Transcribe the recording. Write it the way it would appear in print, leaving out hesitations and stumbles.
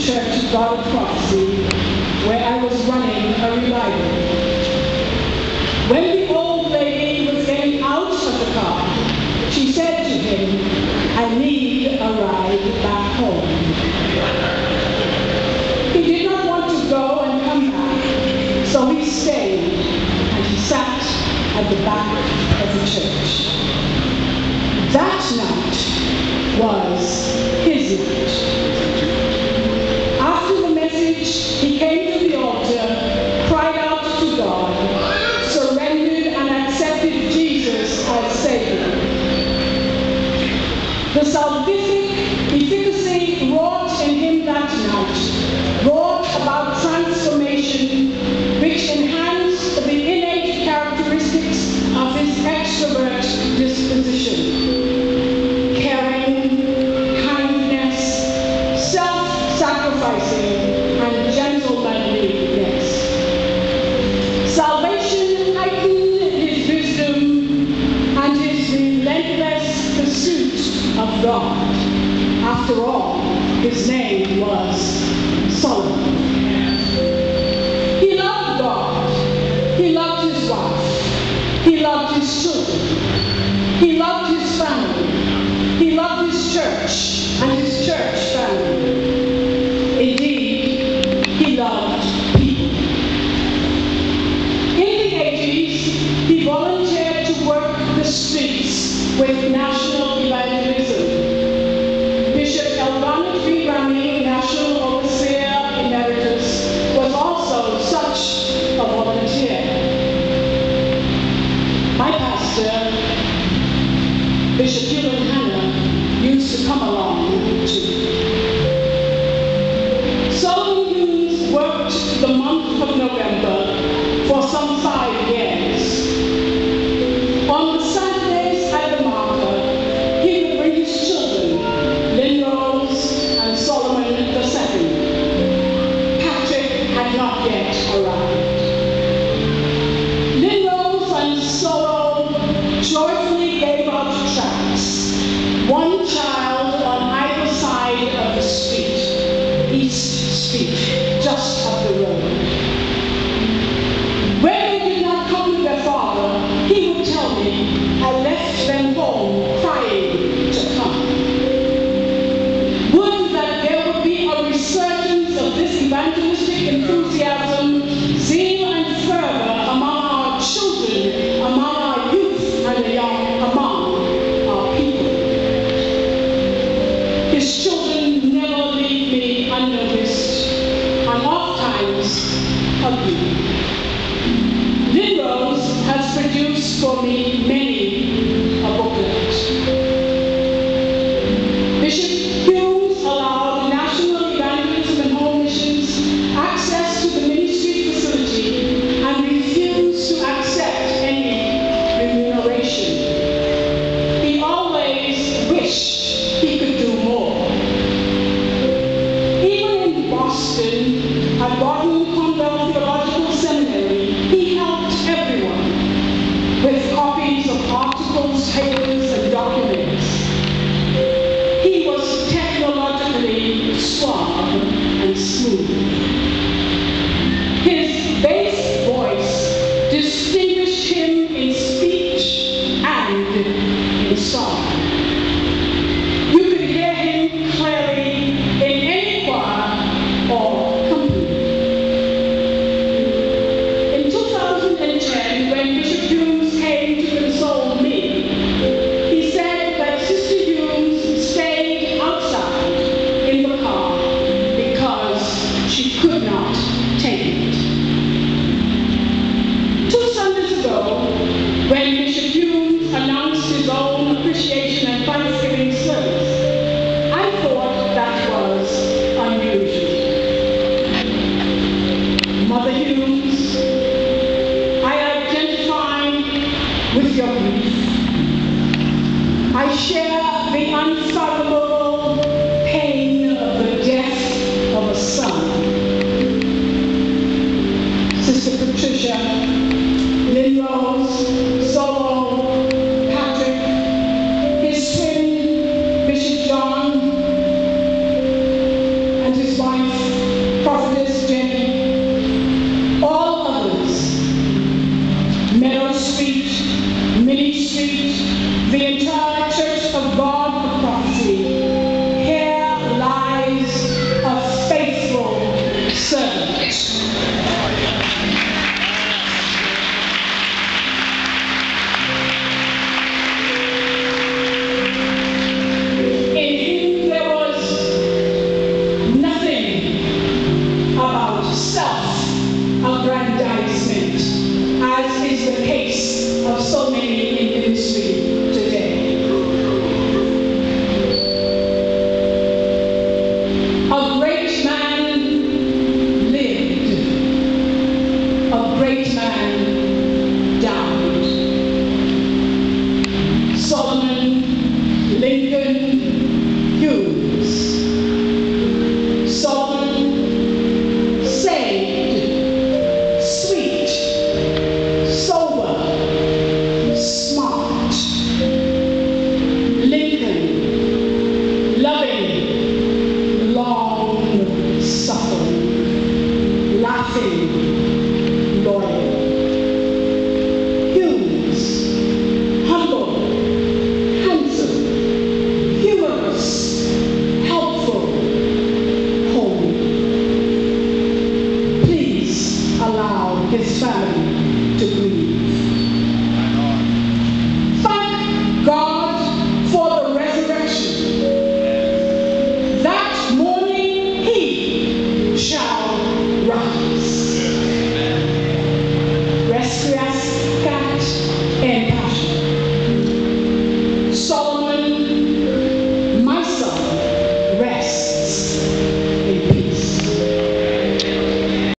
Church of God of Prophecy, where I was running a revival. When the old lady was getting out of the car, she said to him, "I need a ride back home." He did not want to go and come back, so he stayed and he sat at the back of the church. That night was his night. After the message, he came to the altar, cried out to God, surrendered and accepted Jesus as Savior. The salvific efficacy wrought in him that night brought about transformation which enhanced the innate characteristics of his extrovert disposition. Caring, kindness, self-sacrificing, and gentlemanliness. Salvation heightened his wisdom and his relentless pursuit of God. After all, his name was Solomon. He loved God. He loved his wife. He loved his children. He loved his family. He loved his church and his church family. Indeed, he loved people. In the 80s, he volunteered to work the streets with National Evangelism. Bishop Elvani, National Overseer Emeritus, was also such a volunteer. My pastor, Bishop Hewlett Hanna, used to come along too. Solomon Hughes worked the month of November for some 5 years. On the Saturdays at the marker, he would bring his children, Lynn Rose and Solomon II. Patrick had not yet arrived. Lynn Rose and Solo joyfully gave out tracts, one child on either side of the street, East Street, just up the road. When they did not come to their father, he would tell me, "I left them home crying to come." Would that there would be a resurgence of this evangelistic enthusiasm, zeal and fervor among our children, among our youth and the young, among our people. His children never leave me unnoticed, and ofttimes ugly. Lynn Rose has produced for me many a booklet. Bishop Hughes allowed National Evangelism and Home Missions access to the ministry facility and refused to accept any remuneration. He always wished he could do more. Even in Boston, at Barton Conwell Theological Seminary, he helped everyone with copies of articles, papers, and documents. He was technologically suave and smooth. His bass voice distinguished him in speech and in song. You could hear him clearly in any choir or company. In 2010, when Bishop Hughes came to console me, he said that Sister Hughes stayed outside in the car because she could not take it. 2 Sundays ago, when Bishop Hughes announced his own appreciation and thanksgiving service, I thought that was unusual. Mother Hughes, I identify with your grief. I share the unfathomable pain of the death of a son. Sister Patricia, Lynn Rose, Solo, Patrick, his twin, Bishop John, and his wife, A great man lived. A great man died. Solomon, Lincoln, Hughes. Solomon saved, sweet, sober, smart. Lincoln, loving, long suffering, laughing,